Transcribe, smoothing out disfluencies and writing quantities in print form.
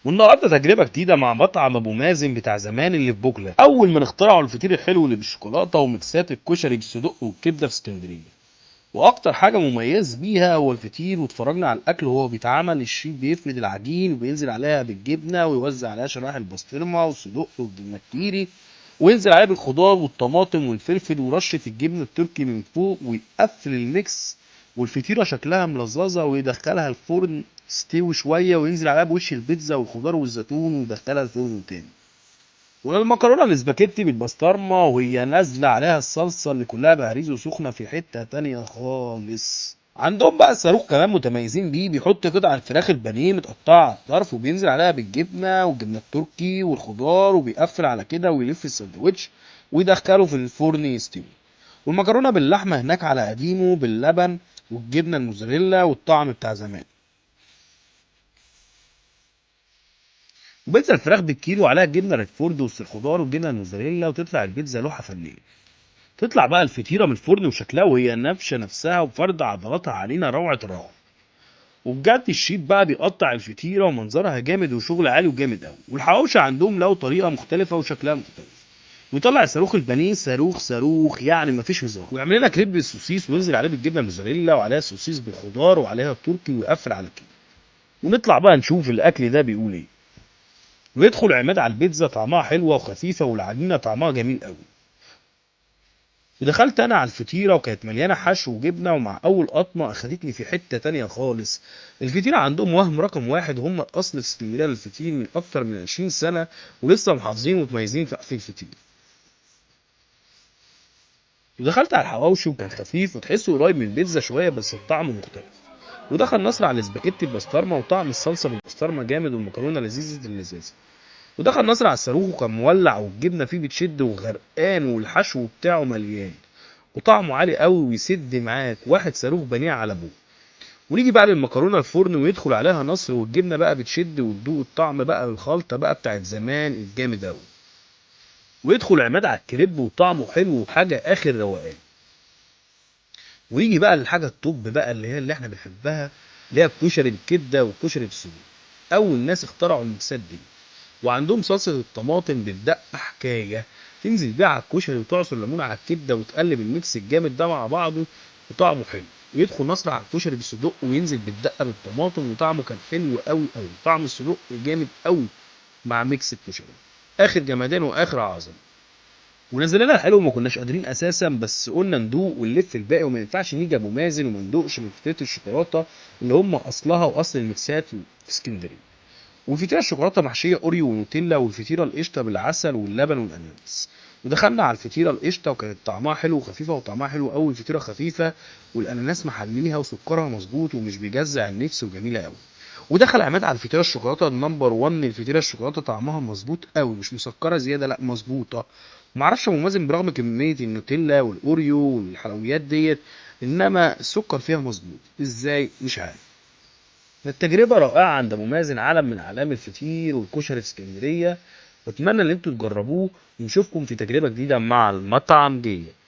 والنهارده تجربة جديدة مع مطعم أبو مازن بتاع زمان اللي في بوكلة، أول ما اخترعوا الفطير الحلو اللي بالشوكولاتة وميكسات الكشري بالصدق والكبدة في اسكندرية. وأكتر حاجة مميز بيها هو الفطير، واتفرجنا على الأكل وهو بيتعمل. الشيف بيفرد العجين وبينزل عليها بالجبنة ويوزع عليها شرايح البسطرمة والصدق والجبنة الكيري، وينزل عليها بالخضار والطماطم والفلفل ورشة الجبنة التركي من فوق، ويقفل الميكس والفطيرة شكلها ملظظة ويدخلها الفرن تستوي شوية، وينزل عليها بوش البيتزا والخضار والزيتون ويدخلها الفرن تاني. والمكرونة الاسباجيتي بالبسطرمة وهي نازلة عليها الصلصة اللي كلها بهريز وسخنة في حتة تانية خالص. عندهم بقى الصاروخ كمان متميزين بيه، بيحط قطع الفراخ البانيه متقطعة على الطرف وبينزل عليها بالجبنة والجبنة التركي والخضار، وبيقفل على كده ويلف الساندوتش ويدخله في الفرن يستوي. والمكرونة باللحمة هناك على قديمه باللبن والجبنة الموزاريلا والطعم بتاع زمان. وبيتزا الفراخ بالكيلو عليها الجبنة ريكفورد وسط الخضار والجبنة الموزاريلا، وتطلع البيتزا لوحة فنية. تطلع بقى الفطيرة من الفرن وشكلها وهي نافشة نفسها وفرد عضلاتها علينا روعة الروعة. وبجد الشيف بقى بيقطع الفطيرة ومنظرها جامد وشغل عالي وجامد قوي. والحواوشي عندهم له طريقة مختلفة وشكلها مختلف. ويطلع الصاروخ البانيه صاروخ صاروخ يعني مفيش هزار، ويعمل لنا كريب بالسوسيس وينزل عليه بالجبنه الموزاريلا وعليها سوسيس بالخضار وعليها التركي ويقفل على كده. ونطلع بقى نشوف الاكل ده بيقول ايه. ويدخل عماد على البيتزا طعمها حلوه وخفيفه والعجينه طعمها جميل قوي. ودخلت انا على الفطيره وكانت مليانه حشو وجبنه، ومع اول قطمه اخدتني في حته تانية خالص. الفطيره عندهم وهم رقم واحد، وهم الاصل في اسكندريه للفطير من اكتر من 20 سنه، ولسه محافظين ومتميزين في قفل الفطير. ودخلت على الحواوشي وكان خفيف وتحسه قريب من البيتزا شويه بس الطعم مختلف. ودخل نصر على الاسباجيتي البسطرمه وطعم الصلصه بالبسطرمه جامد والمكرونه لذيذه اللذاذه. ودخل نصر على الصاروخ وكان مولع والجبنه فيه بتشد وغرقان والحشو بتاعه مليان وطعمه عالي قوي ويسد معاك واحد صاروخ بانيه على ابوه. ونيجي بقى للمكرونه الفرن ويدخل عليها نصر والجبنه بقى بتشد وتدوق الطعم بقى الخلطه بقى بتاعت زمان الجامد قوي. ويدخل عماد على الكريب وطعمه حلو وحاجه اخر روقان. ويجي بقى للحاجه الطب بقى اللي هي اللي احنا بنحبها، اللي هي الكشري بالكبده والكشري بالسجق. اول ناس اخترعوا الميكسات دي. وعندهم صلصه الطماطم بالدقه حكايه، تنزل بيها على الكشري وتعصر ليمون على الكبده وتقلب الميكس الجامد ده مع بعضه وطعمه حلو. ويدخل نصر على الكشري بالصدق وينزل بالدقه بالطماطم وطعمه كان حلو قوي قوي، طعم الصدق جامد قوي مع ميكس الكشري. اخر جمدان واخر عظمه. ونزل لنا الحلو وما كناش قادرين اساسا، بس قلنا ندوق ونلف الباقي، وما ينفعش نيجي ابو مازن وما ندوقش من فطيره الشوكولاته اللي هم اصلها واصل الميكسات في اسكندريه. والفطيره الشوكولاته محشيه اوريو ونوتيلا، والفطيره القشطه بالعسل واللبن والاناناس. ودخلنا على الفطيره القشطه وكانت طعمها حلو وخفيفه، وطعمها حلو قوي. الفطيره خفيفه والاناناس محليها وسكرها مظبوط ومش بيجزع النفس وجميله قوي. ودخل عماد على الفطيره الشوكولاته النمبر 1. الفطيره الشوكولاته طعمها مظبوط قوي، مش مسكره زياده، لا مظبوطه. معرفش ابو مازن برغم كميه النوتيلا والاوريو والحلويات ديت، انما السكر فيها مظبوط ازاي مش عارف. التجربه رائعه عند ابو مازن، علم من اعلام الفطير والكشري في اسكندريه. واتمنى ان انتوا تجربوه ونشوفكم في تجربه جديده مع المطعم جيه.